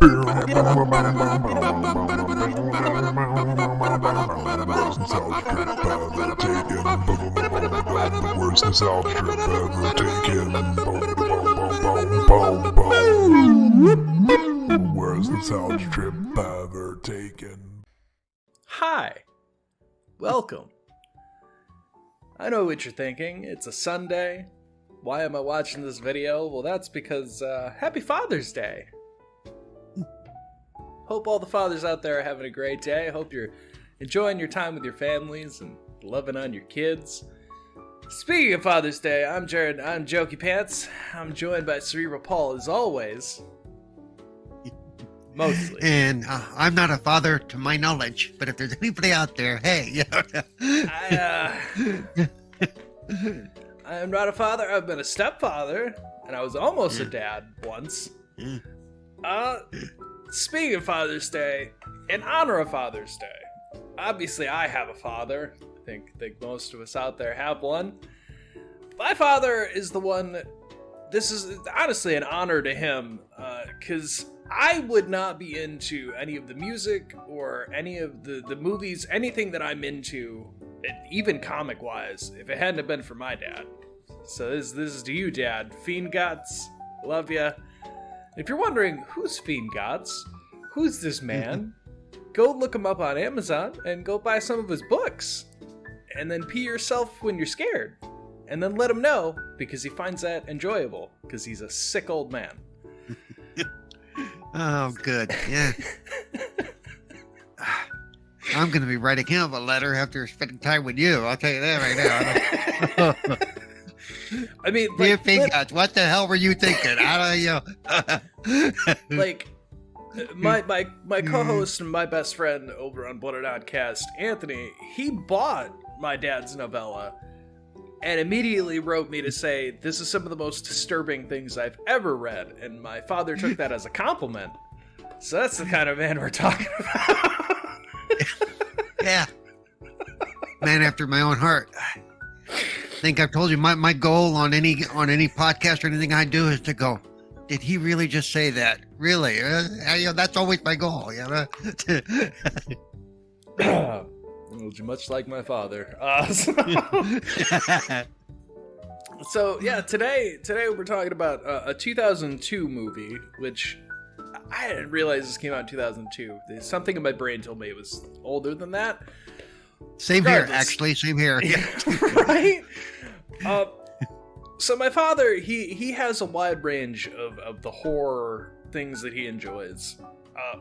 Worst nostalgia trip ever taken. Worst nostalgia trip ever taken. Hi, welcome. I know what you're thinking. It's a Sunday. Why am I watching this video? Well, that's because Happy Father's Day. Hope all the fathers out there are having a great day. Hope you're enjoying your time with your families and loving on your kids. Speaking of Father's Day, I'm Jared. I'm Jokey Pants. I'm joined by Cerebral Paul as always. Mostly. And I'm not a father to my knowledge, but if there's anybody out there, hey. I am not a father. I've been a stepfather, and I was almost a dad once. Speaking of Father's Day, in honor of Father's Day, obviously I have a father. I think most of us out there have one. My father is the one. This is honestly an honor to him, because I would not be into any of the music or any of the movies, anything that I'm into, even comic-wise, if it hadn't have been for my dad. So this is to you, Dad. Fiend Guts, love ya. If you're wondering, who's Fiend Guts? Who's this man? Go look him up on Amazon and go buy some of his books. And then pee yourself when you're scared. And then let him know, because he finds that enjoyable, because he's a sick old man. Oh, good. Yeah. I'm going to be writing him a letter after spending time with you. I'll tell you that right now. I mean, Dear Fiend Guts, what the hell were you thinking? I don't know. Like, my co-host and my best friend over on Oddcast, Anthony, he bought my dad's novella and immediately wrote me to say, this is some of the most disturbing things I've ever read, and my father took that as a compliment. So that's the kind of man we're talking about. Yeah. Man after my own heart. I think I've told you my goal on any podcast or anything I do is to go, did he really just say that? Really? That's always my goal. Much like my father. So yeah, today we're talking about a 2002 movie, which I didn't realize this came out in 2002. There's something in my brain told me it was older than that. Same here, actually. Same here. Yeah, right? So my father, he has a wide range of the horror things that he enjoys.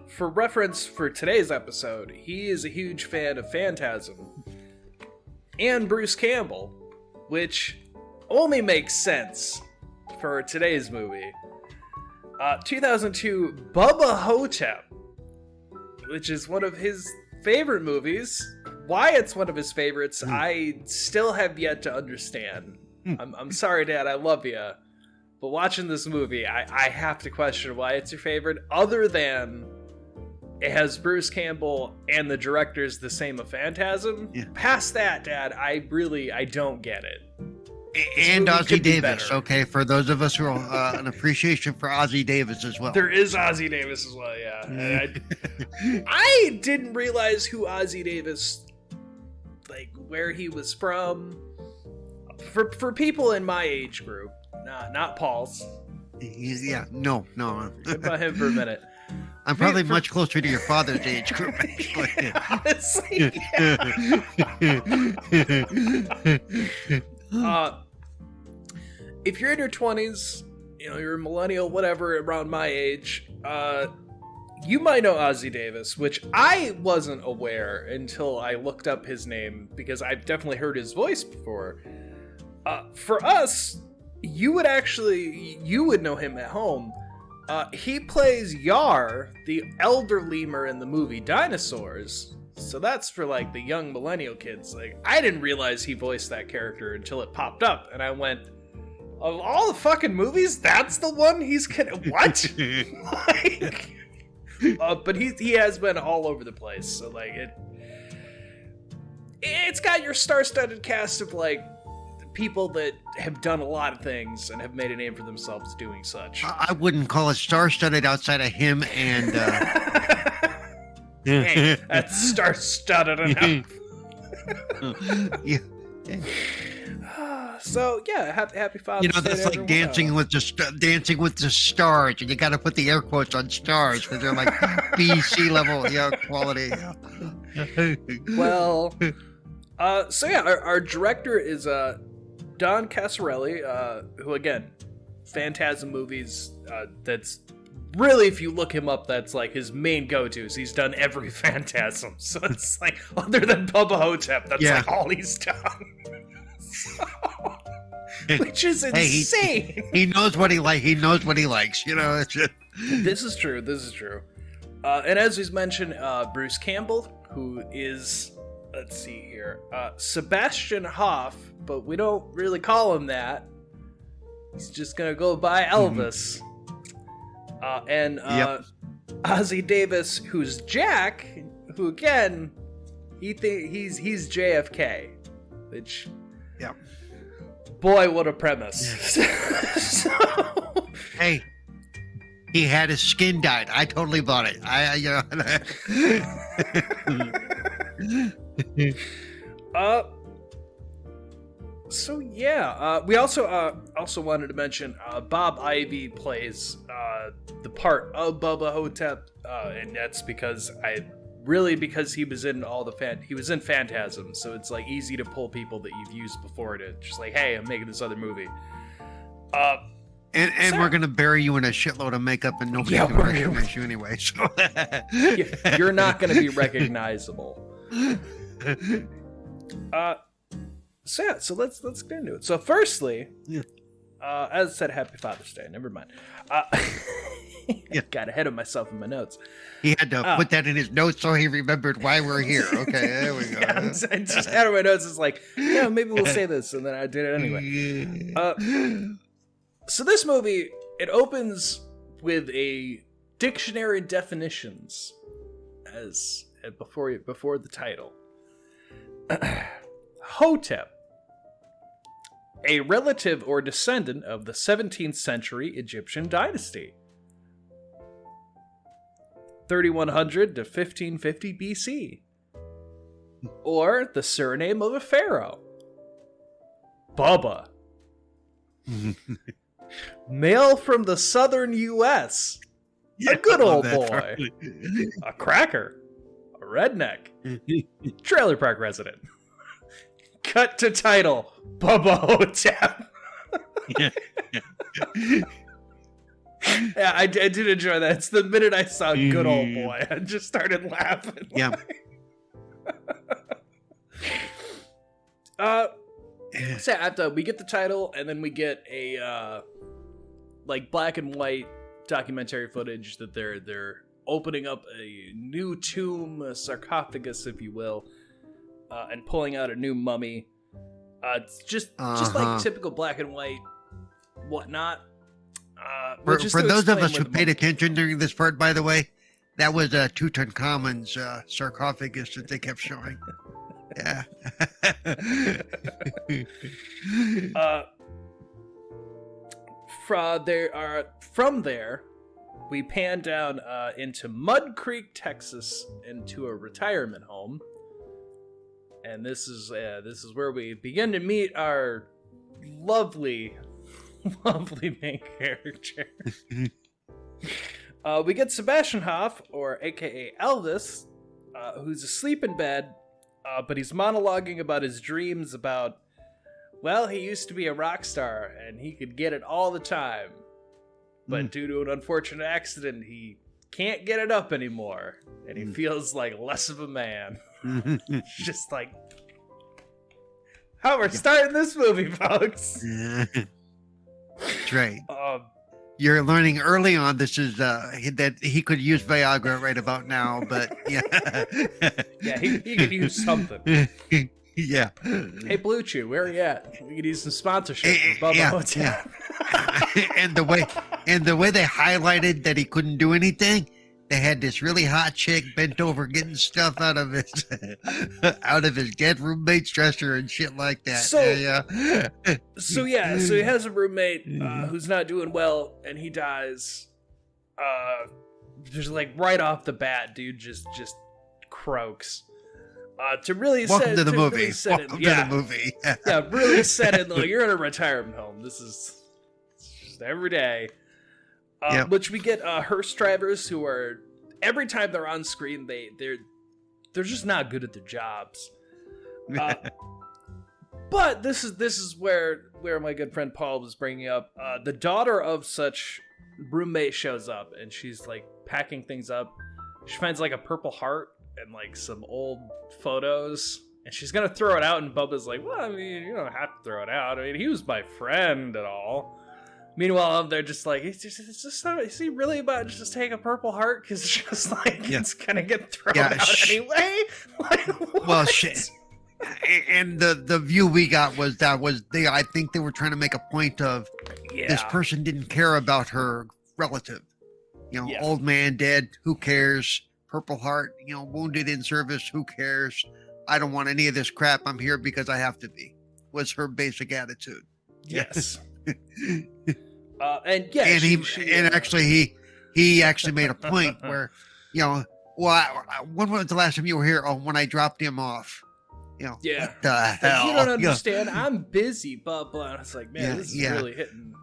For reference for today's episode, he is a huge fan of Phantasm and Bruce Campbell, which only makes sense for today's movie. 2002, Bubba Ho-Tep, which is one of his favorite movies. Why it's one of his favorites, I still have yet to understand. I'm sorry, Dad, I love you. But watching this movie, I have to question why it's your favorite, other than it has Bruce Campbell and the director's the same of Phantasm. Yeah. Past that, Dad, I don't get it. And Ozzie Davis, okay, for those of us who are an appreciation for Ozzie Davis as well. There is Ozzie Davis as well, yeah. I didn't realize who Ozzie Davis, like, where he was from. For people in my age group, not Paul's. No. Think about him for a minute. I'm probably much closer to your father's age group, actually. Honestly, yeah. If you're in your 20s, you're a millennial, whatever, around my age, you might know Ozzie Davis, which I wasn't aware until I looked up his name, because I've definitely heard his voice before. For us, you would know him at home. He plays Yar, the elder lemur in the movie Dinosaurs. So that's for, like, the young millennial kids. Like, I didn't realize he voiced that character until it popped up, and I went, of all the fucking movies, that's the one he's gonna... What? Like... but he has been all over the place, so, like, it's got your star-studded cast of, like, people that have done a lot of things and have made a name for themselves doing such. I wouldn't call it star-studded outside of him and. Hey, that's star-studded enough. Yeah. So yeah, happy Father's Day. That's to like everyone. dancing with the stars, and you got to put the air quotes on stars because they're like B, C level, quality. Yeah. Well, so yeah, our director is Don Casarelli, who again, Phantasm movies. That's really, if you look him up, that's like his main go-tos. He's done every Phantasm, so it's like other than Bubba Ho-Tep, that's like all he's done. Which is insane. He knows what he like. He knows what he likes. It's just... This is true. And as we've mentioned, Bruce Campbell, who is, let's see here, Sebastian Hoff, but we don't really call him that. He's just gonna go by Elvis. And Ozzie Davis, who's Jack, who again, he's JFK, which. Yeah. Boy, what a premise. So... Hey, he had his skin dyed. I totally bought it. So yeah, we also wanted to mention Bob Ivy plays the part of Bubba Ho-Tep, and that's because he was in he was in Phantasm, so it's like easy to pull people that you've used before to just like, hey, I'm making this other movie. And we're gonna bury you in a shitload of makeup, and nobody's gonna recognize you anyway. So you're not gonna be recognizable. So let's get into it. So firstly, as I said, Happy Father's Day. Never mind. Got ahead of myself in my notes. He had to put that in his notes so he remembered why we're here. Okay, there we go. I just out of my notes. It's like, maybe we'll say this, and then I did it anyway. So this movie, it opens with a dictionary definitions as before the title. Ho-Tep, a relative or descendant of the 17th century Egyptian dynasty. 3100 to 1550 BC. Or the surname of a pharaoh. Bubba. Male from the southern U.S. A good old boy. A cracker. A redneck. Trailer park resident. Cut to title. Bubba Ho-Tep. Yeah, I did enjoy that. It's the minute I saw good old boy, I just started laughing. Yeah. So after we get the title, and then we get a like black and white documentary footage that they're opening up a new tomb, a sarcophagus, if you will, and pulling out a new mummy. It's just like typical black and white whatnot. For those of us who paid attention during this part, by the way, that was Tutankhamun's sarcophagus that they kept showing. Yeah. From there, we pan down into Mud Creek, Texas, into a retirement home, and this is where we begin to meet our lovely main character. We get Sebastian Hoff, or aka Elvis, who's asleep in bed, but he's monologuing about his dreams about, well, he used to be a rock star and he could get it all the time, but due to an unfortunate accident, he can't get it up anymore, and he feels like less of a man. Just like how we're starting this movie, folks. That's right. You're learning early on this is that he could use Viagra right about now, but yeah. Yeah, he could use something. Yeah. Hey, Blue Chew, where are you at? We could use some sponsorship from Bubba Ho-Tep. And the way they highlighted that he couldn't do anything, they had this really hot chick bent over getting stuff out of his dead roommate's dresser and shit like that. So he has a roommate who's not doing well, and he dies. Just like right off the bat, dude just croaks. To really Welcome set to the movie. Really set Welcome to the movie. Yeah, really set it. Like, you're in a retirement home. This is just every day. Which we get hearse drivers who are, every time they're on screen, they're just not good at their jobs. But this is where my good friend Paul was bringing up. The daughter of such roommate shows up, and she's like packing things up. She finds like a purple heart and like some old photos, and she's gonna throw it out, and Bubba's like, well, I mean, you don't have to throw it out. I mean, he was my friend and all. Meanwhile, they're just like, is he really about to just take a purple heart? Because it's just like, it's gonna get thrown out anyway? Like, well, shit. And the view we got was I think they were trying to make a point of this person didn't care about her relative. Old man dead, who cares? Purple heart, wounded in service, who cares? I don't want any of this crap. I'm here because I have to be, was her basic attitude. Yes. And actually he actually made a point where, when was the last time you were here? Oh, when I dropped him off. What the hell? You don't understand. I'm busy, but it's like, man, this is really hitting.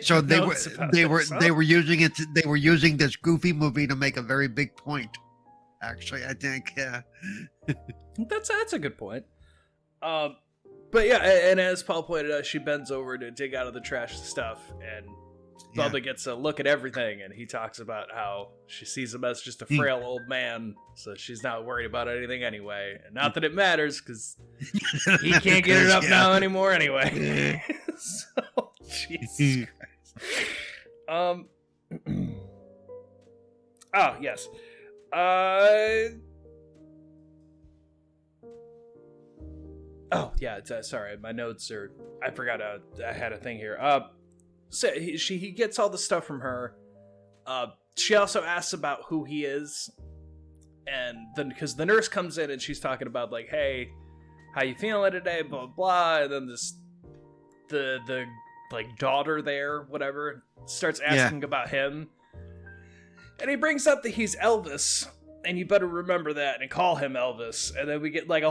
So they were using it. They were using this goofy movie to make a very big point. Actually, I think, that's a good point. But yeah, and as Paul pointed out, she bends over to dig out of the trash stuff, and Bubba gets a look at everything, and he talks about how she sees him as just a frail old man, so she's not worried about anything anyway. And not that it matters, because he can't get it up now anymore anyway. So, Jesus Christ. Oh, yes. Oh, yeah, sorry, my notes are... I forgot I had a thing here. So he gets all the stuff from her. She also asks about who he is. And then, because the nurse comes in and she's talking about, like, hey, how you feeling today, blah, blah, blah. And then the like, daughter there, whatever, starts asking about him. And he brings up that he's Elvis. And you better remember that and call him Elvis. And then we get like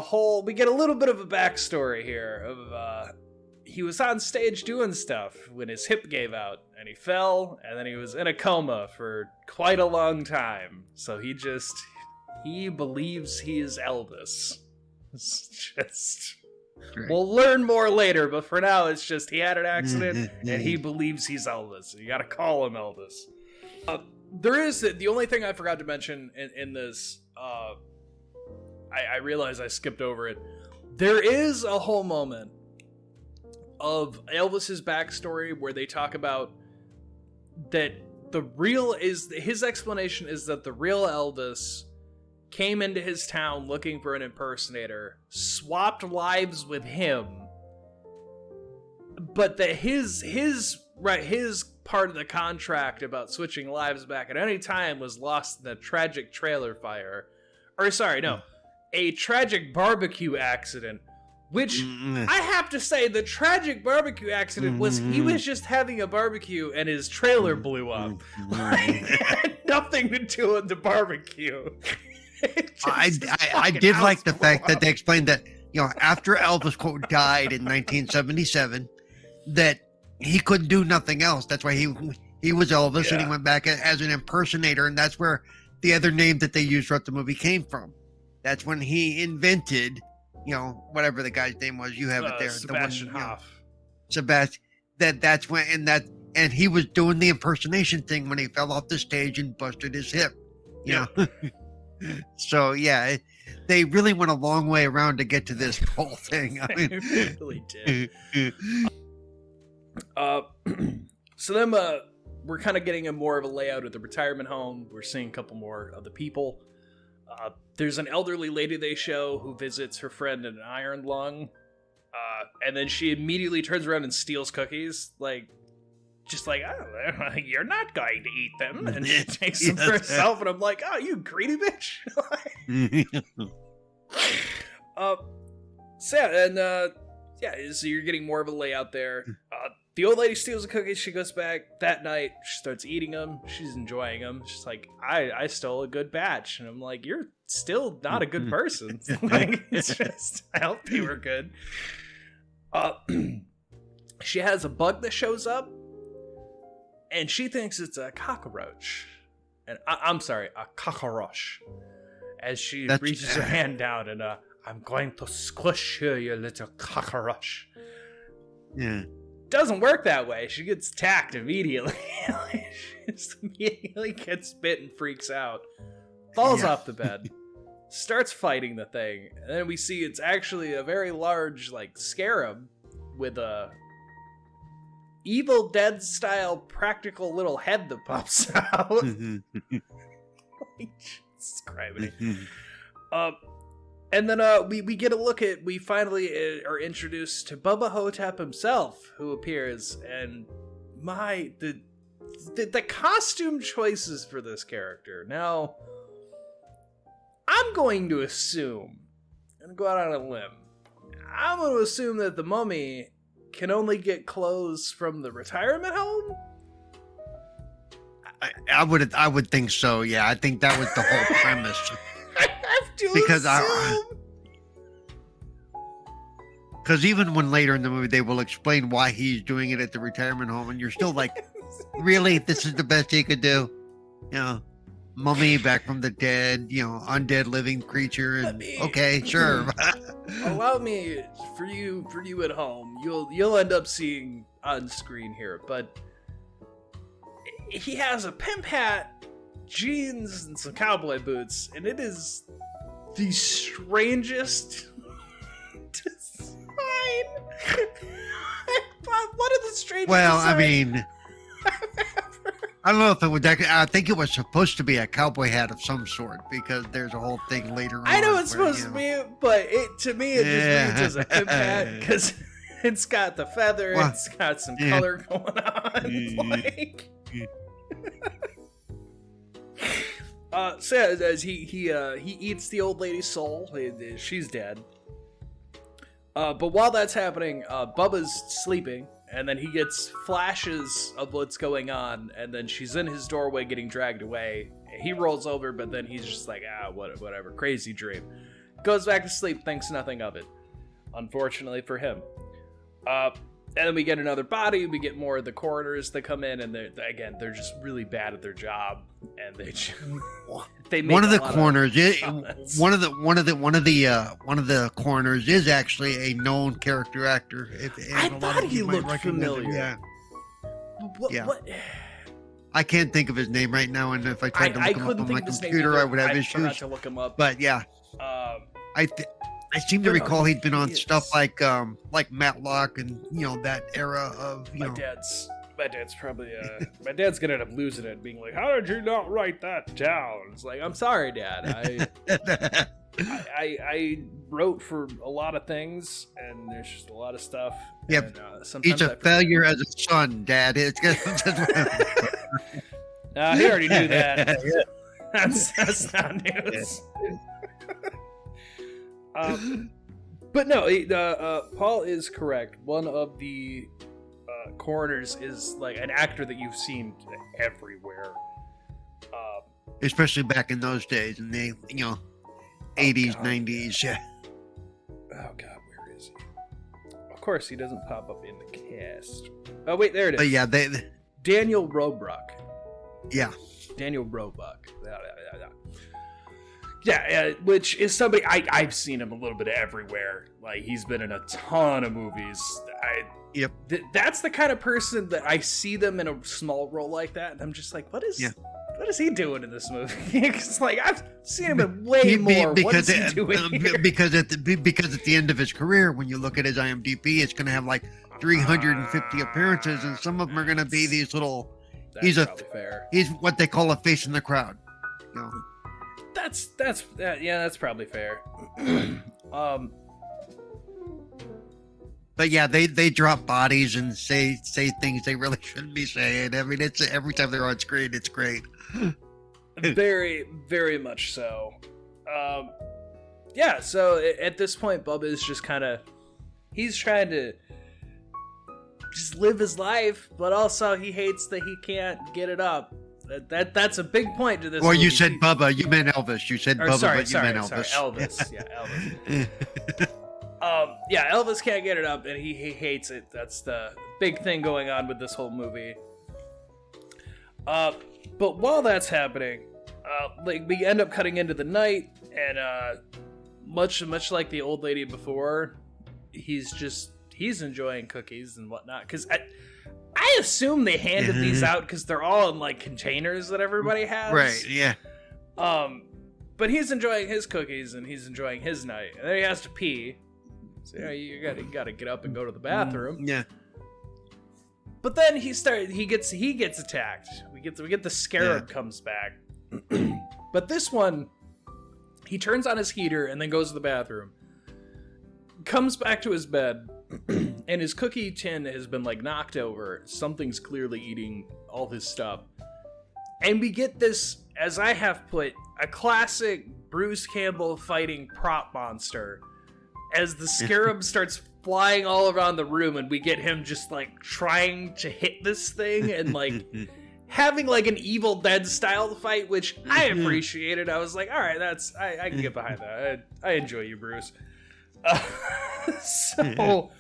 we get a little bit of a backstory here of, he was on stage doing stuff when his hip gave out and he fell, and then he was in a coma for quite a long time. So he believes he is Elvis. It's just, we'll learn more later, but for now it's just he had an accident and he believes he's Elvis. So you gotta call him Elvis. There is the only thing I forgot to mention in this. I realize I skipped over it. There is a whole moment of Elvis's backstory where they talk about that his explanation is that the real Elvis came into his town looking for an impersonator, swapped lives with him, but that his part of the contract about switching lives back at any time was lost in a tragic trailer fire. Or sorry, no, a tragic barbecue accident, which I have to say, the tragic barbecue accident was he was just having a barbecue and his trailer blew up. Like, it had nothing to do with the barbecue. I did like the fact that they explained that, after Elvis, quote, died in 1977, that he couldn't do nothing else. That's why he was Elvis, and he went back as an impersonator, and that's where the other name that they used throughout the movie came from. That's when he invented, whatever the guy's name was. You have it there. Sebastian Hoff. Sebastian. That's when, and he was doing the impersonation thing when he fell off the stage and busted his hip. So yeah, they really went a long way around to get to this whole thing. I mean, they really did. So then we're kind of getting a more of a layout of the retirement home. We're seeing a couple more of the people. There's an elderly lady they show who visits her friend in an iron lung. And then she immediately turns around and steals cookies. Like, just like, oh, you're not going to eat them. And she takes them for herself. And I'm like, oh, you greedy bitch. So you're getting more of a layout there. The old lady steals the cookies. She goes back that night. She starts eating them. She's enjoying them. She's like, I stole a good batch. And I'm like, you're still not a good person. Like, it's just, I hope you were good. She has a bug that shows up. And she thinks it's a cockroach. And I'm sorry, a cockroach. As she reaches her hand down and, I'm going to squish you little cockroach. Yeah. Doesn't work that way. She gets attacked immediately. She just immediately gets bit and freaks out. Falls off the bed. Starts fighting the thing. And then we see it's actually a very large, like, scarab with a Evil Dead style practical little head that pops out. Jesus Christ. And then we get a look at, we finally are introduced to Bubba Ho-Tep himself, who appears, and the costume choices for this character. Now, I'm going to assume, and go out on a limb, I'm going to assume that the mummy can only get clothes from the retirement home? I would think so. Yeah, I think that was the whole premise. Because even when later in the movie they will explain why he's doing it at the retirement home, and you're still like, really, this is the best he could do? You know, mummy back from the dead, you know, undead living creature, and okay, sure. Allow me, for you at home, you'll end up seeing on screen here, but he has a pimp hat, jeans, and some cowboy boots, and it is the strangest design. One of the strangest I mean, I don't know if it would. I think it was supposed to be a cowboy hat of some sort, because there's a whole thing later on. I know it's supposed to be, but to me it just reads as a pimp hat, because it's got the feather, it's got some color going on. Like, so as he eats the old lady's soul, she's dead. But while that's happening, Bubba's sleeping, and then he gets flashes of what's going on, and then she's in his doorway getting dragged away. He rolls over, but then he's just like, whatever, crazy dream. Goes back to sleep, thinks nothing of it. Unfortunately for him. And then we get another body. We get more of the coroners that come in, and they're just really bad at their job, and they make one of the coroners. One of the coroners is actually a known character actor. I thought he looked familiar. What? I can't think of his name right now, and if I tried to look him up on my computer, I would have issues. I forgot to look him up. But yeah, I seem to recall he'd been on stuff like Matlock and that era of my dad's probably my dad's gonna end up losing it and being like, how did you not write that down? It's like, I'm sorry, Dad. I wrote for a lot of things, and there's just a lot of stuff. Yep. He's a failure as a son, Dad. It's he already knew that. That's not news. But no, Paul is correct. One of the coroners is like an actor that you've seen everywhere, especially back in those days, in the 80s, 90s. Yeah. Oh God, where is he? Of course, he doesn't pop up in the cast. Oh wait, there it is. But yeah, Daniel Roebuck. Yeah. Daniel Roebuck. Yeah, which is somebody I've seen him a little bit everywhere. Like, he's been in a ton of movies. Yep. That's the kind of person that I see them in a small role like that, and I'm just like, what is he doing in this movie? It's like, I've seen him in way more. What is he doing here? Because at the end of his career, when you look at his IMDb, it's going to have like 350 appearances, and some of them are going to be these little. He's what they call a face in the crowd. That's probably fair. But yeah, they drop bodies and say things they really shouldn't be saying. I mean, it's every time they're on screen, it's great. Very, very much so. Yeah, so at this point, Bubba is just kind of, he's trying to just live his life, but also he hates that he can't get it up. That's a big point to this Well, movie. you said Bubba, you meant Elvis. You said Bubba, but you meant Elvis. Elvis. Yeah, Elvis. Yeah, Elvis can't get it up, and he hates it. That's the big thing going on with this whole movie. But while that's happening, like we end up cutting into the night, and much like the old lady before, he's enjoying cookies and whatnot. Because I assume they handed these out because they're all in like containers that everybody has. Right. Yeah. But he's enjoying his cookies and he's enjoying his night, and then he has to pee. So you gotta get up and go to the bathroom. Yeah. But then he gets attacked. We get the scarab comes back. But this one, he turns on his heater and then goes to the bathroom. Comes back to his bed, and his cookie tin has been like knocked over. Something's clearly eating all his stuff. And we get this, as I have put, a classic Bruce Campbell fighting prop monster. As the scarab starts flying all around the room, and we get him just like trying to hit this thing and like having like an Evil Dead style fight, which I appreciated. I was like, all right, I can get behind that. I enjoy you, Bruce. So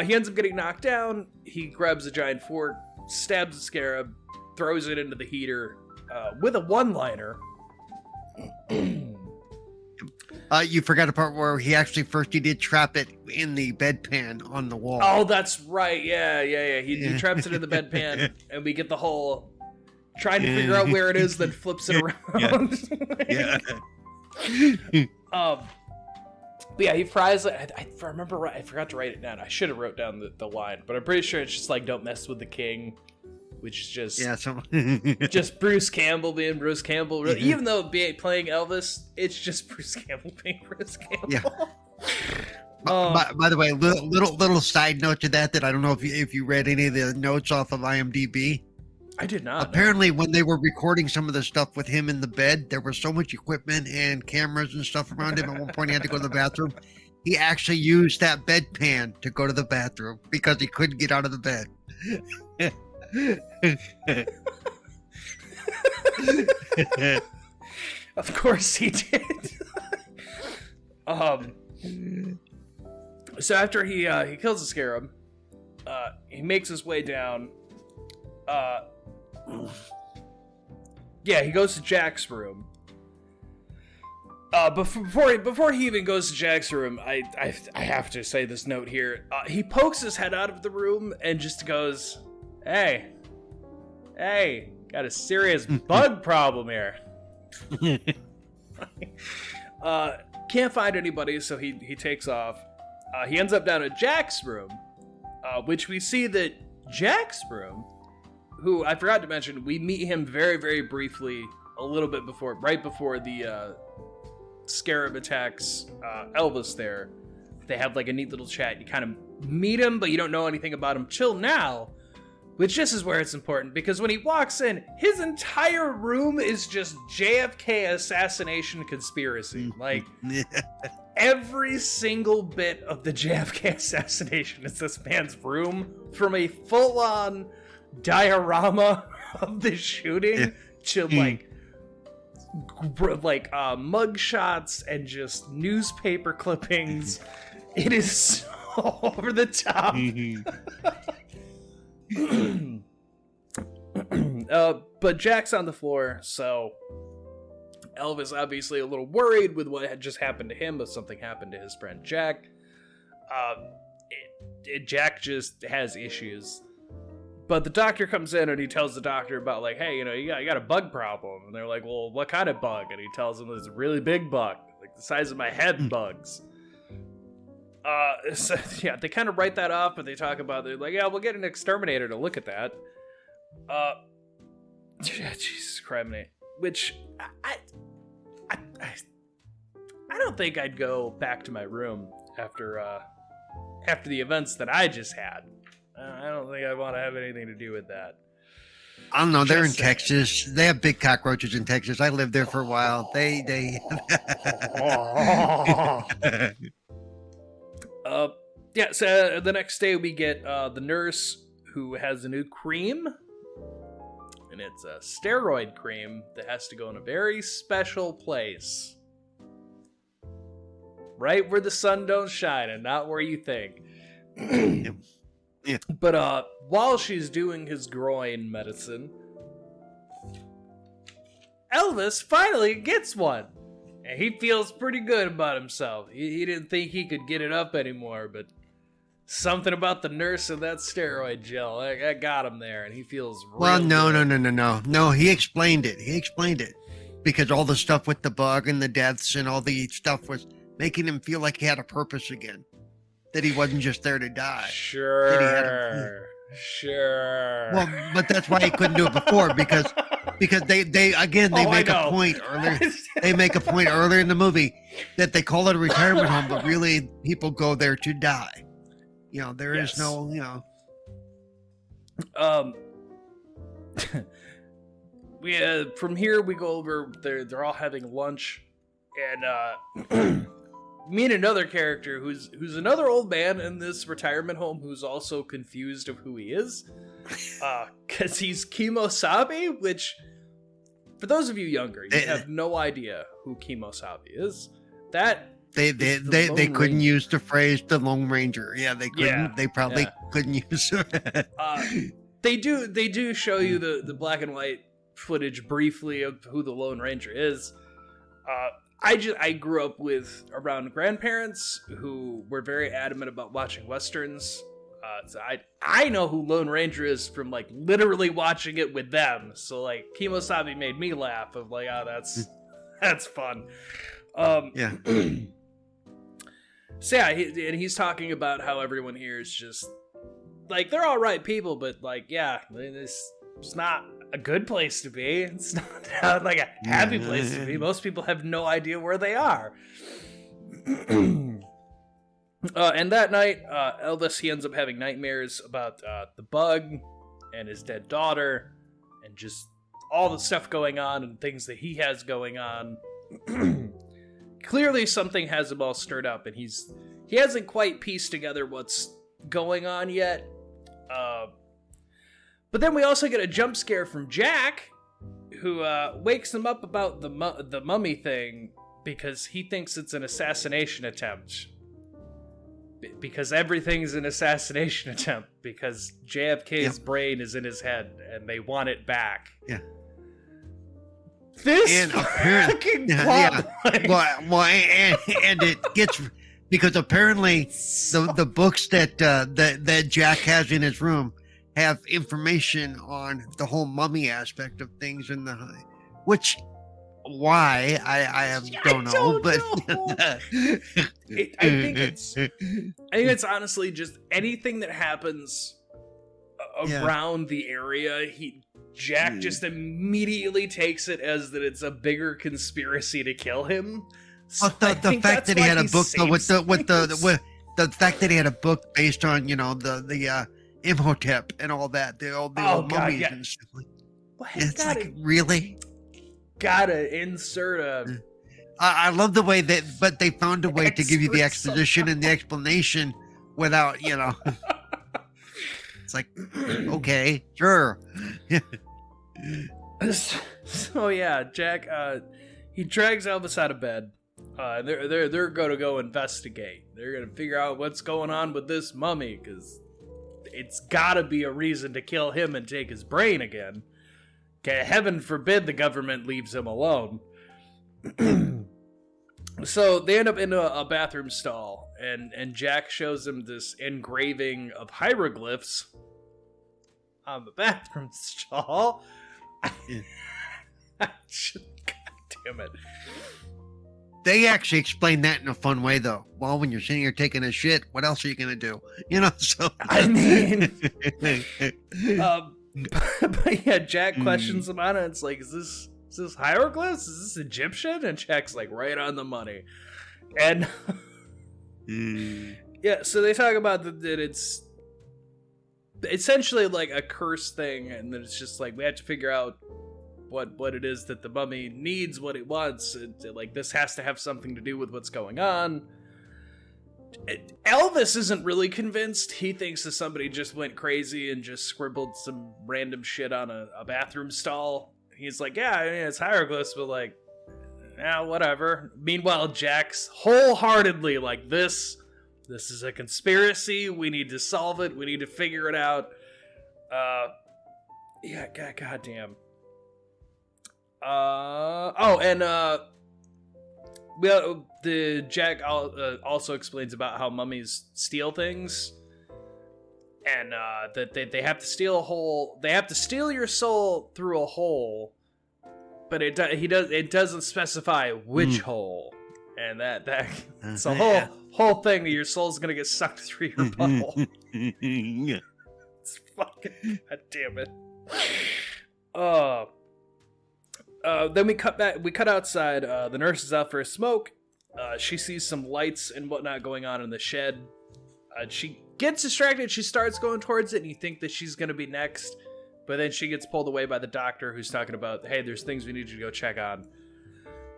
he ends up getting knocked down. He grabs a giant fork, stabs the scarab, throws it into the heater with a one-liner. You forgot a part where he did trap it in the bedpan on the wall. Oh, that's right. Yeah. He traps it in the bedpan, and we get the whole trying to figure out where it is, then flips it around. Yeah. But yeah, he fries it. If I remember right, I forgot to write it down. I should have wrote down the line, but I'm pretty sure it's just like, don't mess with the king, which is just just Bruce Campbell being Bruce Campbell. Really, even though playing Elvis, it's just Bruce Campbell being Bruce Campbell. Yeah. By the way, little side note to that I don't know if you read any of the notes off of IMDb. I did not. Apparently, when they were recording some of the stuff with him in the bed, there was so much equipment and cameras and stuff around him. At one point, he had to go to the bathroom. He actually used that bedpan to go to the bathroom because he couldn't get out of the bed. Of course he did. So after he kills the scarab, he makes his way down. He goes to Jack's room. Before he even goes to Jack's room, I have to say this note here. He pokes his head out of the room and just goes, Hey, got a serious bug problem here. Can't find anybody, so he takes off. He ends up down at Jack's room, which we see that Jack's room, who I forgot to mention, we meet him very, very briefly a little bit right before the scarab attacks Elvis there. They have like a neat little chat. You kind of meet him, but you don't know anything about him till now. Which this is where it's important, because when he walks in, his entire room is just JFK assassination conspiracy. Like, every single bit of the JFK assassination is this man's room, from a full-on diorama of the shooting to, like mug shots and just newspaper clippings. It is so over the top. But Jack's on the floor, so Elvis obviously a little worried with what had just happened to him, but something happened to his friend Jack. Jack just has issues. But the doctor comes in and he tells the doctor about, like, hey, you got a bug problem. And they're like, well, what kind of bug? And he tells them it's a really big bug, like the size of my head bugs. So yeah, they kind of write that up, and they talk about, they're like, yeah, we'll get an exterminator to look at that. Jesus Christ, which I don't think I'd go back to my room after after the events that I just had. I don't think I want to have anything to do with that. I don't know. They're in Just saying. Texas. They have big cockroaches in Texas. I lived there for a while. They. Yeah, so the next day we get the nurse who has a new cream. And it's a steroid cream that has to go in a very special place. Right where the sun don't shine and not where you think. Yeah. But while she's doing his groin medicine, Elvis finally gets one. And he feels pretty good about himself. He didn't think he could get it up anymore, but something about the nurse and that steroid gel, I got him there, and he feels Well, real no. good. No, he explained it. Because all the stuff with the bug and the deaths and all the stuff was making him feel like he had a purpose again. That he wasn't just there to die. Sure. Well, but that's why he couldn't do it before, because they make a point earlier. They make a point earlier in the movie that they call it a retirement home, but really people go there to die. You know, there is no, you know. We from here we go over. They're all having lunch, and meet another character who's another old man in this retirement home who's also confused of who he is, because he's Kimosabe, which for those of you younger, you have no idea who Kimosabe is. That they couldn't use the phrase the Lone Ranger. Yeah, they couldn't. Yeah, they probably couldn't use it. They do show you the black and white footage briefly of who the Lone Ranger is. I grew up around grandparents who were very adamant about watching westerns. So I know who Lone Ranger is from like literally watching it with them. So like Kimosabe made me laugh of like, oh, that's fun. Yeah. So yeah, he's talking about how everyone here is just like they're all right people, but like yeah, it's not a good place to be. It's not like a happy place to be. Most people have no idea where they are. And that night, Elvis, he ends up having nightmares about the bug and his dead daughter and just all the stuff going on and things that he has going on. Clearly something has him all stirred up, and he hasn't quite pieced together what's going on yet. But then we also get a jump scare from Jack, who wakes him up about the mummy thing because he thinks it's an assassination attempt. Because everything's an assassination attempt. Because JFK's brain is in his head, and they want it back. Yeah. This and fucking plot line. Well, and it gets because apparently the books that Jack has in his room have information on the whole mummy aspect of things in which why I don't know, but I think it's honestly just anything that happens around the area. Jack just immediately takes it as that it's a bigger conspiracy to kill him. So the fact that he had a book the fact that he had a book based on the Imhotep and all that, the old mummies and stuff. Well, it's like really gotta insert a. I love the way but they found a way to give you the exposition and the explanation without It's like okay, sure. So yeah, Jack he drags Elvis out of bed. They're gonna go investigate. They're gonna figure out what's going on with this mummy because it's gotta be a reason to kill him and take his brain again. Okay, heaven forbid the government leaves him alone. So they end up in a bathroom stall, and Jack shows him this engraving of hieroglyphs on the bathroom stall. God damn it. They actually explain that in a fun way, though. Well, when you're sitting here taking a shit, what else are you going to do? So. I mean... but yeah, Jack questions him on it. It's like, is this hieroglyphs? Is this Egyptian? And Jack's like, right on the money. And Yeah, so they talk about that it's essentially like a curse thing, and then it's just like we have to figure out what it is that the mummy needs, what it wants. Like this has to have something to do with what's going on. Elvis isn't really convinced. He thinks that somebody just went crazy and just scribbled some random shit on a bathroom stall. He's like, yeah, I mean, it's hieroglyphs, but like, yeah, whatever. Meanwhile, Jack's wholeheartedly like, this is a conspiracy. We need to solve it. We need to figure it out. Yeah, goddamn. The Jack also explains about how mummies steal things, and that they have to steal a hole. They have to steal your soul through a hole, but it doesn't specify which hole, and that's a whole thing that your soul's gonna get sucked through your butthole. It's fucking goddamn it. Then we cut outside. The nurse is out for a smoke. She sees some lights and whatnot going on in the shed. She gets distracted. She starts going towards it, and you think that she's going to be next. But then she gets pulled away by the doctor, who's talking about, hey, there's things we need you to go check on.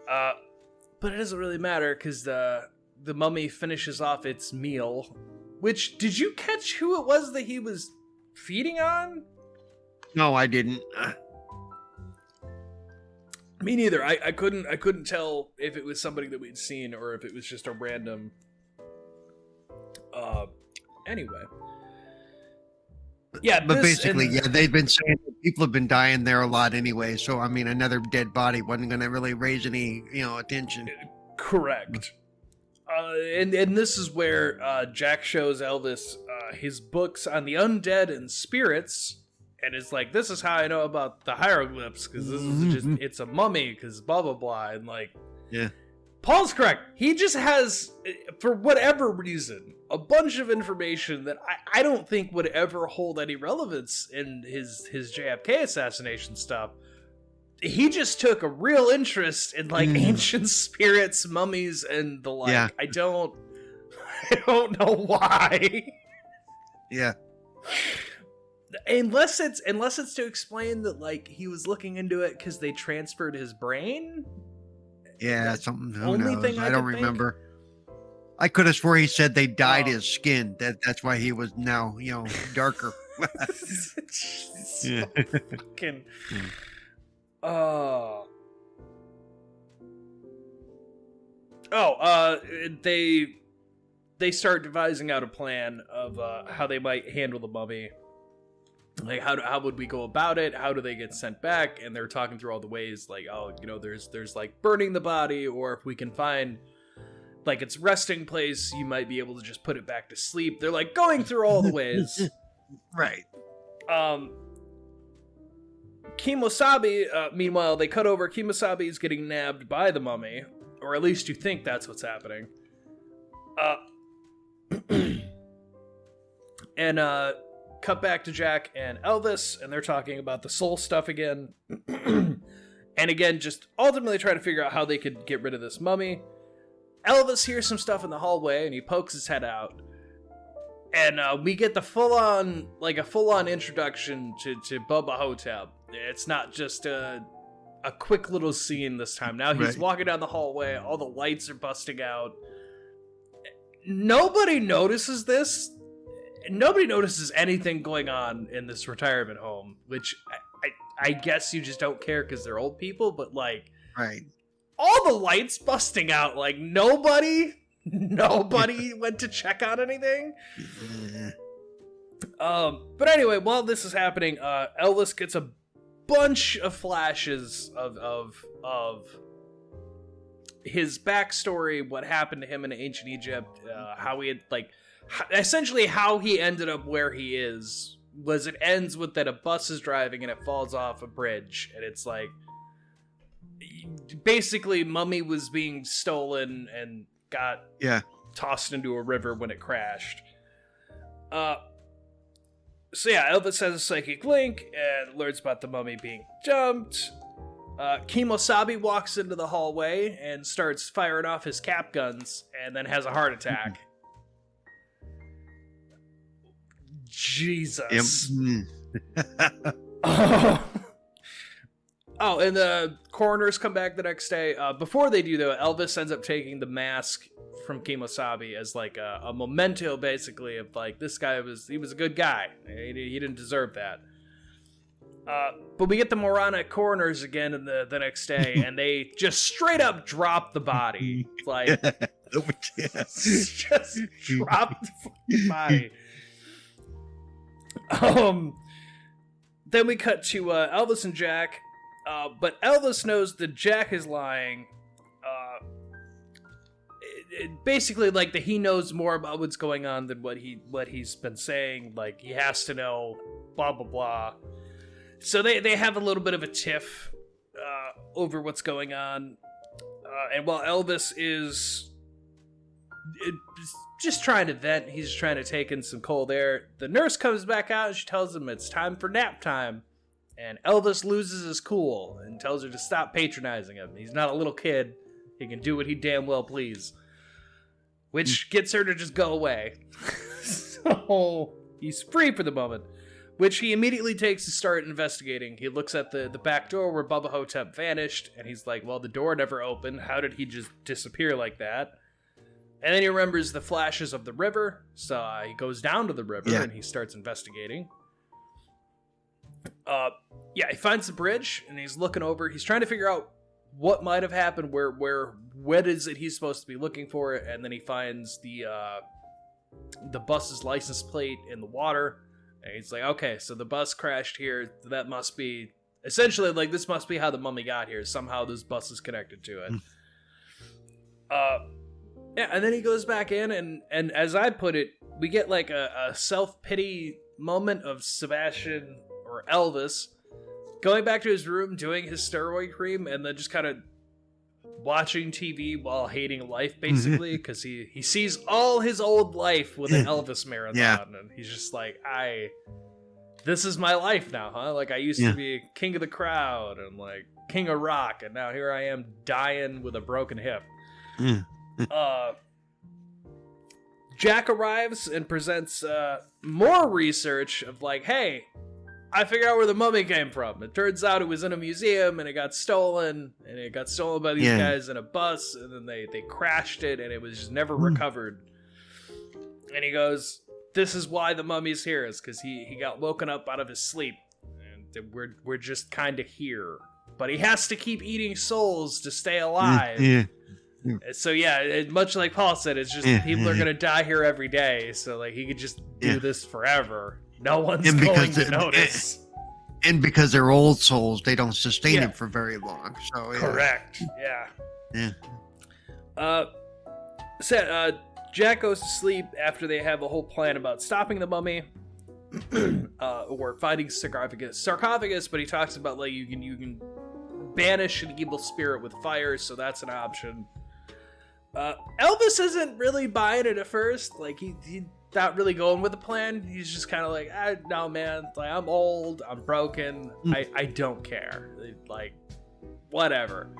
But it doesn't really matter, because the mummy finishes off its meal. Which, did you catch who it was that he was feeding on? No, I didn't. Me neither. I couldn't tell if it was somebody that we'd seen or if it was just a random. Anyway. Yeah, but basically, they've been saying that people have been dying there a lot anyway. So I mean, another dead body wasn't going to really raise any, attention. Correct. And this is where Jack shows Elvis his books on the undead and spirits. And it's like, this is how I know about the hieroglyphs, because this is just, it's a mummy, because blah, blah, blah. And like, yeah, Paul's correct. He just has, for whatever reason, a bunch of information that I don't think would ever hold any relevance in his JFK assassination stuff. He just took a real interest in like ancient spirits, mummies, and the like. Yeah. I don't know why. Yeah. Unless it's to explain that like he was looking into it because they transferred his brain. Yeah, that's something. Who knows? I don't remember. I could have swore he said they dyed his skin. That's why he was now darker. Yeah. Fucking. They start devising out a plan of how they might handle the mummy. Like how would we go about it? How do they get sent back? And they're talking through all the ways, like, there's like burning the body, or if we can find like its resting place, you might be able to just put it back to sleep. They're like going through all the ways. Right. Kimosabe, meanwhile, they cut over. Kimosabe is getting nabbed by the mummy, or at least you think that's what's happening. And cut back to Jack and Elvis, and they're talking about the soul stuff again. And again, just ultimately trying to figure out how they could get rid of this mummy. Elvis hears some stuff in the hallway, and he pokes his head out. And we get the full-on introduction to Bubba Ho-Tep. It's not just a quick little scene this time. Now he's walking down the hallway, all the lights are busting out. Nobody notices this. Nobody notices anything going on in this retirement home, which I guess you just don't care because they're old people, but like, right. All the lights busting out, like nobody went to check on anything. But anyway, while this is happening, Elvis gets a bunch of flashes of his backstory, what happened to him in ancient Egypt, how he had essentially how he ended up where he is. Was it ends with that a bus is driving and it falls off a bridge, and it's like basically mummy was being stolen and got tossed into a river when it crashed. So yeah, Elvis has a psychic link and learns about the mummy being jumped. Kimosabe walks into the hallway and starts firing off his cap guns and then has a heart attack. Jesus. Yep. Oh, and the coroners come back the next day. Before they do, though, Elvis ends up taking the mask from Kemosabe as like a memento, basically, of like, this guy was a good guy. He didn't deserve that. But we get the moronic coroners again in the next day, and they just straight up drop the body. Like, just drop the fucking body. Then we cut to Elvis and Jack. But Elvis knows that Jack is lying. Basically, like, that he knows more about what's going on than what he's been saying. Like, he has to know, blah blah blah. So they have a little bit of a tiff over what's going on. And while Elvis is just trying to vent, he's trying to take in some cold air, the nurse comes back out and she tells him it's time for nap time. And Elvis loses his cool and tells her to stop patronizing him. He's not a little kid. He can do what he damn well please. Which gets her to just go away. So he's free for the moment. Which he immediately takes to start investigating. He looks at the back door where Bubba Ho-Tep vanished. And he's like, well, the door never opened. How did he just disappear like that? And then he remembers the flashes of the river. So he goes down to the river and he starts investigating. He finds the bridge and he's looking over. He's trying to figure out what might have happened, what is it he's supposed to be looking for, and then he finds the bus's license plate in the water, and he's like, okay, so the bus crashed here. That must be essentially like this must be how the mummy got here. Somehow this bus is connected to it. And then he goes back in, and as I put it, we get like a self-pity moment of Sebastian or Elvis going back to his room, doing his steroid cream, and then just kind of watching TV while hating life, basically, because he sees all his old life with an Elvis marathon, and he's just like, this is my life now, huh? Like, I used to be king of the crowd and like king of rock, and now here I am dying with a broken hip. Jack arrives and presents more research of like, hey, I figured out where the mummy came from. It turns out it was in a museum, and it got stolen, by these guys in a bus, and then they crashed it, and it was just never recovered. And he goes, this is why the mummy's here, is because he got woken up out of his sleep, and we're just kind of here. But he has to keep eating souls to stay alive. So much like Paul said, it's just people are gonna die here every day, so like he could just do this forever. No one's going to notice. And because they're old souls, they don't sustain it for very long. So correct. Jack goes to sleep after they have a whole plan about stopping the mummy or finding sarcophagus. But he talks about like you can banish an evil spirit with fire, so that's an option. Elvis isn't really buying it at first. Like he not really going with the plan. He's just kind of like, no, man. Like, I'm old. I'm broken. I don't care. Like, whatever.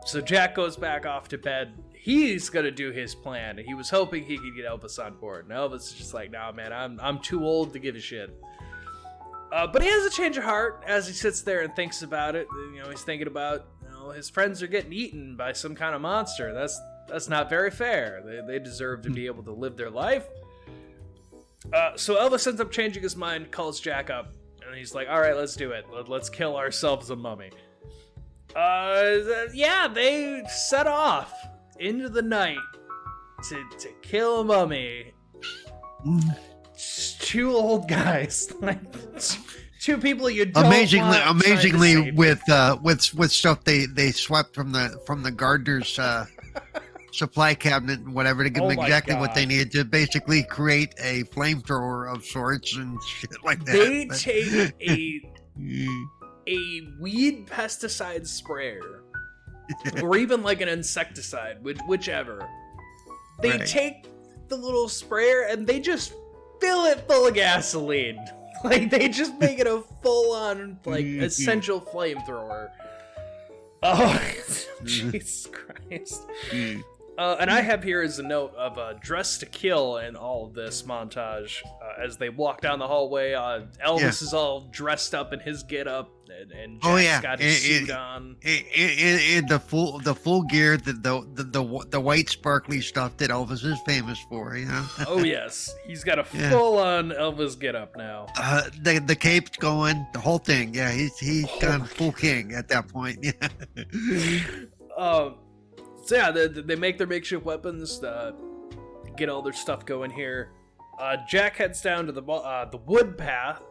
So Jack goes back off to bed. He's gonna do his plan. He was hoping he could get Elvis on board. And Elvis is just like, no, man. I'm too old to give a shit. But he has a change of heart as he sits there and thinks about it. You know, he's thinking about, his friends are getting eaten by some kind of monster. That's not very fair. They deserve to be able to live their life. So Elvis ends up changing his mind, calls Jack up, and he's like, all right, let's do it. Let's kill ourselves a mummy. They set off into the night to kill a mummy. Two old guys. Like, two people you don't amazingly with stuff they swept from the gardener's supply cabinet and whatever to give them exactly what they needed to basically create a flamethrower of sorts and shit like that. They take a weed pesticide sprayer or even like an insecticide, whichever. They take the little sprayer and they just fill it full of gasoline. Like, they just make it a full-on, like, essential flamethrower. Oh, Jesus Christ. And I have here is a note of dress to kill in all of this montage. As they walk down the hallway, Elvis is all dressed up in his getup, and Jack's got his suit on. In the full gear, the white sparkly stuff that Elvis is famous for, you know. Oh yes, he's got a full-on Elvis getup now. The cape's going, the whole thing. Yeah, he's gone full king at that point. Yeah. So yeah, they make their makeshift weapons, get all their stuff going here. Jack heads down to the wood path.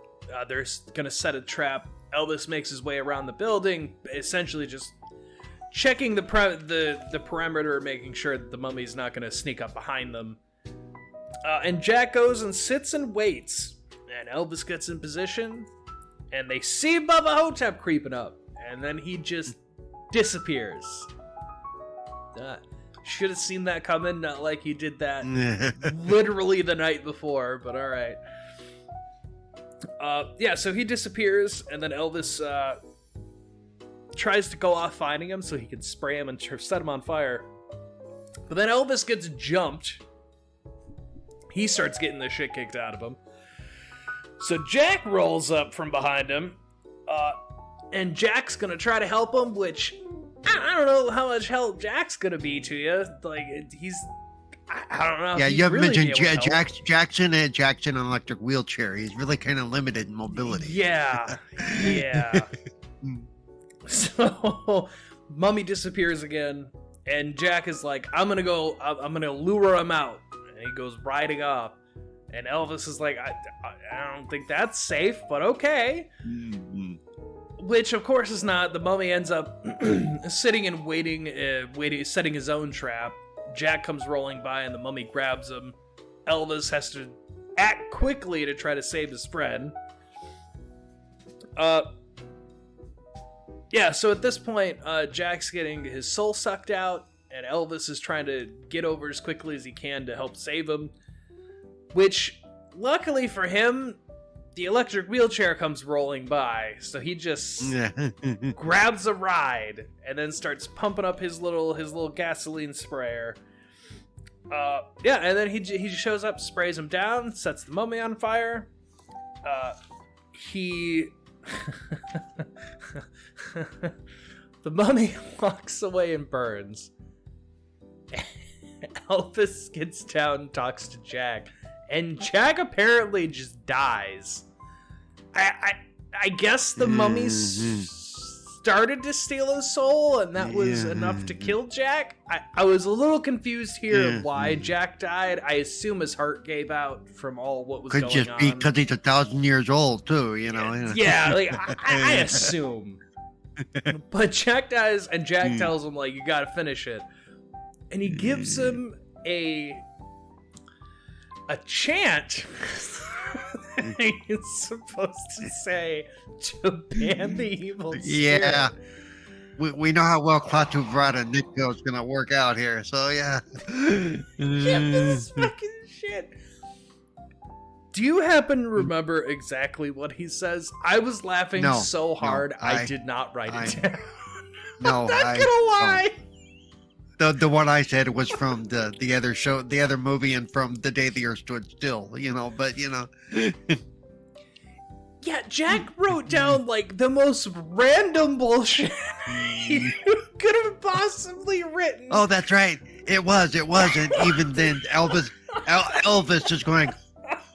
They're gonna set a trap. Elvis makes his way around the building, essentially just checking the perimeter, making sure that the mummy's not gonna sneak up behind them. And Jack goes and sits and waits. And Elvis gets in position, and they see Bubba Ho-Tep creeping up, and then he just disappears. Should have seen that coming, not like he did that literally the night before, but alright. So he disappears, and then Elvis tries to go off finding him so he can spray him and set him on fire. But then Elvis gets jumped. He starts getting the shit kicked out of him. So Jack rolls up from behind him, and Jack's gonna try to help him, which... I don't know how much help Jack's gonna be to you. Like, I don't know. Yeah, you haven't mentioned Jackson and Jackson an electric wheelchair. He's really kind of limited in mobility. Yeah. So, Mummy disappears again, and Jack is like, I'm gonna lure him out. And he goes riding off. And Elvis is like, I don't think that's safe, but okay. Mm-hmm. Which, of course, is not. The mummy ends up sitting and waiting, setting his own trap. Jack comes rolling by, and the mummy grabs him. Elvis has to act quickly to try to save his friend. So at this point, Jack's getting his soul sucked out, and Elvis is trying to get over as quickly as he can to help save him. Which, luckily for him... the electric wheelchair comes rolling by, so he just grabs a ride and then starts pumping up his little gasoline sprayer. And then he just shows up, sprays him down, sets the mummy on fire. The mummy walks away and burns. Elvis gets down and talks to Jack, and Jack apparently just dies. I guess the mummy started to steal his soul, and that was enough to kill Jack. I was a little confused here why Jack died. I assume his heart gave out from all what was going on. Could just be because he's 1,000 years old, too, you know. Yeah, like, I assume. But Jack dies, and Jack tells him, like, you gotta finish it. And he gives him a chant. He's supposed to say to ban the evil spirit. Yeah. We know how well Klaatu Vrata and Nico is going to work out here, so yeah. This is fucking shit. Do you happen to remember exactly what he says? I was laughing so hard I did not write it down. No, I'm not gonna lie. The one I said was from the other show, the other movie, and from The Day the Earth Stood Still, you know, but, you know. Yeah, Jack wrote down, like, the most random bullshit you could have possibly written. Oh, that's right. It was. And even then, Elvis is going,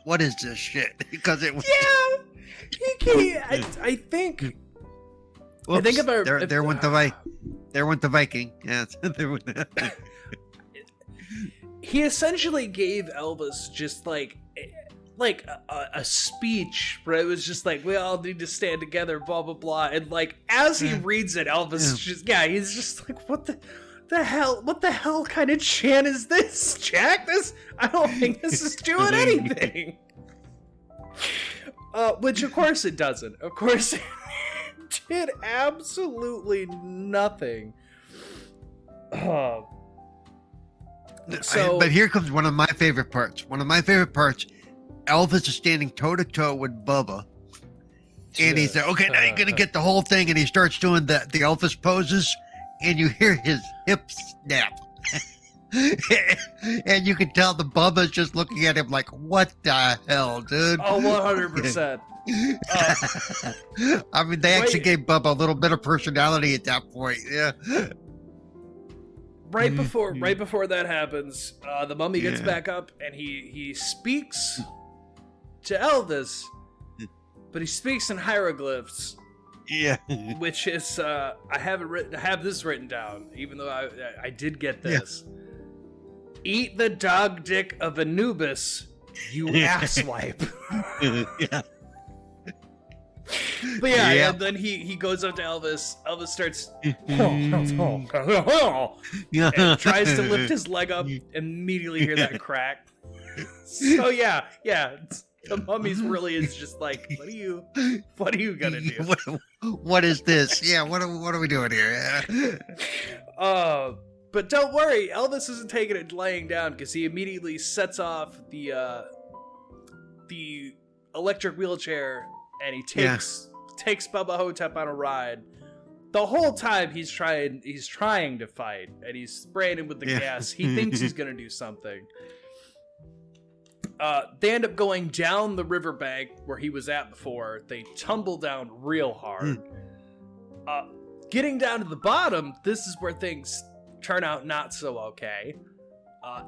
what is this shit? Because it was... Yeah! I think... Oops, I think there went the Viking. Yes. He essentially gave Elvis just like a speech where it was just like, we all need to stand together, blah blah blah, and like as he reads it, Elvis he's just like, what the hell kind of chant is this, Jack? I don't think this is doing anything. Which of course it doesn't. Of course it did absolutely nothing. But here comes one of my favorite parts. Elvis is standing toe to toe with Bubba, and he said, "Okay, now you're gonna get the whole thing." And he starts doing the Elvis poses, and you hear his hips snap. And you can tell the Bubba's just looking at him like, what the hell, dude? Oh, 100%. I mean, they actually gave Bubba a little bit of personality at that point. Yeah. Right before that happens, the mummy gets back up and he speaks to Elvis, but he speaks in hieroglyphs. Yeah. Which is I have this written down, even though I did get this. Yeah. Eat the dog dick of Anubis, you asswipe. Yeah. But and then he goes up to Elvis. Elvis starts and tries to lift his leg up. Immediately hear that crack. So the mummy's really is just like, what are you gonna do? What is this? Yeah, what are we doing here? But don't worry, Elvis isn't taking it laying down, because he immediately sets off the electric wheelchair. And he takes Bubba Ho-Tep on a ride. The whole time he's trying to fight, and he's spraying him with the gas. He thinks he's gonna do something. They end up going down the riverbank where he was at before. They tumble down real hard. Getting down to the bottom, this is where things turn out not so okay.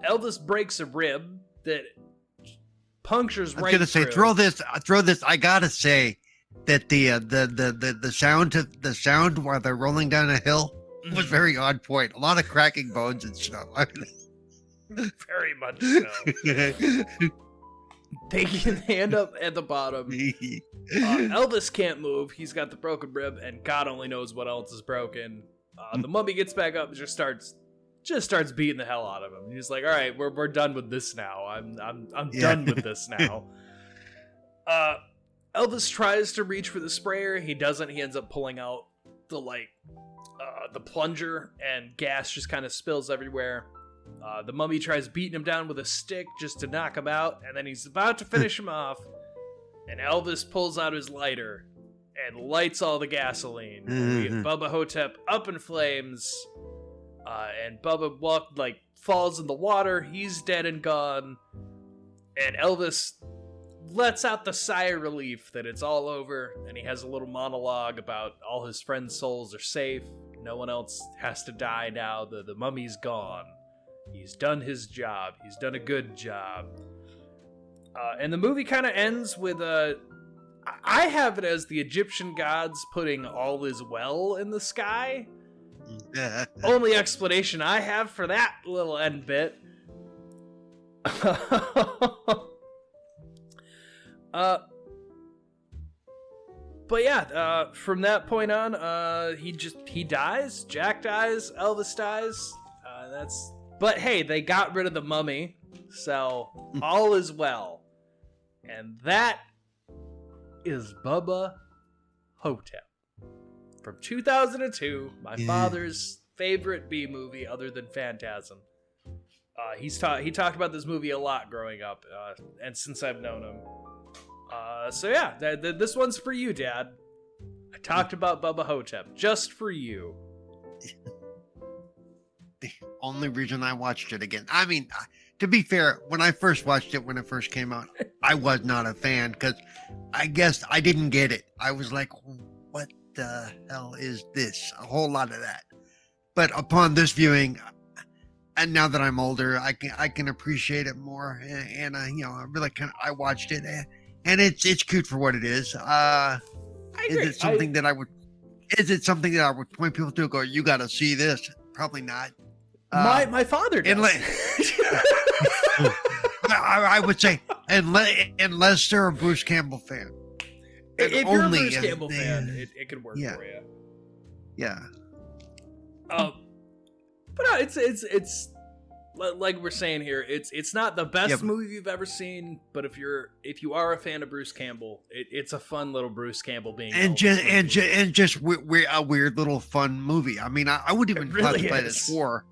Elvis breaks a rib that punctures right through. I was gonna say, throw this. I gotta say that the sound while they're rolling down a hill was very on point. A lot of cracking bones and stuff. Very much so. They end up at the bottom. Elvis can't move. He's got the broken rib, and God only knows what else is broken. The mummy gets back up and just starts beating the hell out of him. He's like, all right, we're done with this now. I'm done with this now. Elvis tries to reach for the sprayer. He doesn't. He ends up pulling out the plunger, and gas just kind of spills everywhere. The mummy tries beating him down with a stick just to knock him out, and then he's about to finish him off, and Elvis pulls out his lighter and lights all the gasoline. We get Bubba Ho-Tep up in flames. And Bubba falls in the water. He's dead and gone. And Elvis lets out the sigh of relief that it's all over. And he has a little monologue about all his friends' souls are safe. No one else has to die now. The mummy's gone. He's done his job. He's done a good job. And the movie kind of ends with I have it as the Egyptian gods putting all is well in the sky. Only explanation I have for that little end bit. But from that point on, he dies. Jack dies. Elvis dies. But hey, they got rid of the mummy, so all is well. And that is Bubba Ho-Tep. From 2002, my father's favorite B movie other than Phantasm. He talked about this movie a lot growing up, and since I've known him. This one's for you, Dad. I talked about Bubba Ho-Tep just for you. The only reason I watched it again. I mean, to be fair, when I first watched it, when it first came out, I was not a fan because I guess I didn't get it. I was like, what the hell is this? A whole lot of that. But upon this viewing, and now that I'm older, I can appreciate it more. And I really I watched it, and it's cute for what it is. I agree. Is it something that I would point people to? Go, you got to see this? Probably not. My father does. I would say unless they're a Bruce Campbell fan. If you're a Bruce Campbell fan, it could work for you. Yeah. But no, it's like we're saying here. It's not the best movie you've ever seen, but if you are a fan of Bruce Campbell, it's a fun little Bruce Campbell being a weird little fun movie. I mean, I wouldn't even classify it as horror.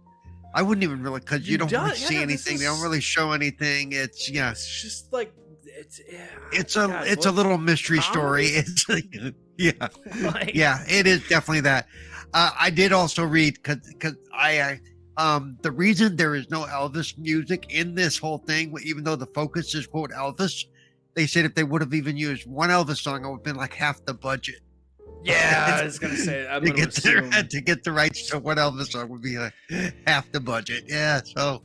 I wouldn't even really, because you don't really see anything. They don't really show anything. It's just like it's a little mystery story. It's it is definitely that. I did also read because The reason there is no Elvis music in this whole thing, even though the focus is quote Elvis, they said if they would have even used one Elvis song, it would have been like half the budget. Yeah, I was gonna say. I'm to gonna assume. to get the rights to one Elvis song would be like half the budget. Yeah, so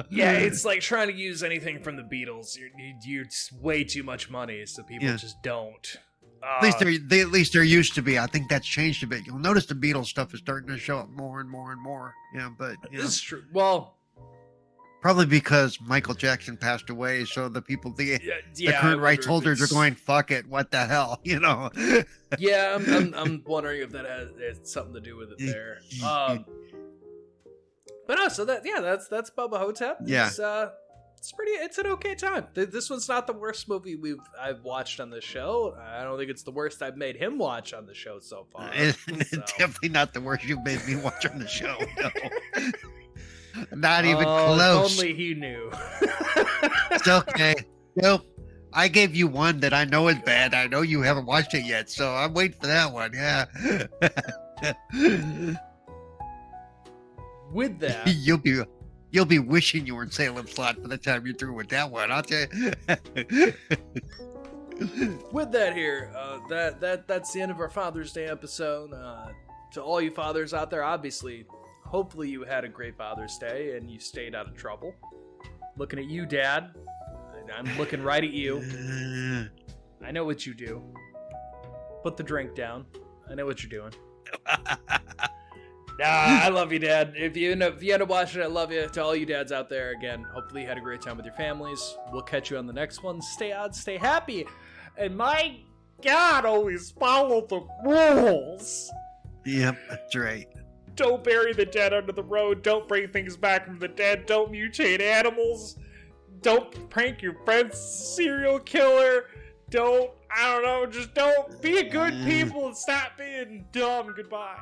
Yeah, it's like trying to use anything from the Beatles. You're way too much money, so people just don't. At least there used to be. I think that's changed a bit. You'll notice the Beatles stuff is starting to show up more and more and more. Yeah, but it's true. Well, probably because Michael Jackson passed away, so the people, the current rights holders are going, "Fuck it, what the hell," Yeah, I'm wondering if that has something to do with it there. But no, so that's Bubba Ho-Tep. Yeah. It's an okay time. This one's not the worst movie I've watched on the show. I don't think it's the worst I've made him watch on the show so far. It's definitely not the worst you've made me watch on the show. No. Not even close. Only he knew. It's okay. Nope. I gave you one that I know is bad. I know you haven't watched it yet, so I'm waiting for that one. Yeah. With that, you'll be wishing you were in Salem Slot by the time you're through with that one. I'll tell you. With that here, that's the end of our Father's Day episode. To all you fathers out there, obviously, hopefully you had a great Father's Day and you stayed out of trouble. Looking at you, Dad. I'm looking right at you. I know what you do. Put the drink down. I know what you're doing. I love you, Dad. If you end up watching it, I love you. To all you dads out there, again, hopefully you had a great time with your families. We'll catch you on the next one. Stay out, stay happy. And my God, always follow the rules. Yep, that's right. Don't bury the dead under the road. Don't bring things back from the dead. Don't mutate animals. Don't prank your friend's serial killer. Just don't be a good people and stop being dumb. Goodbye.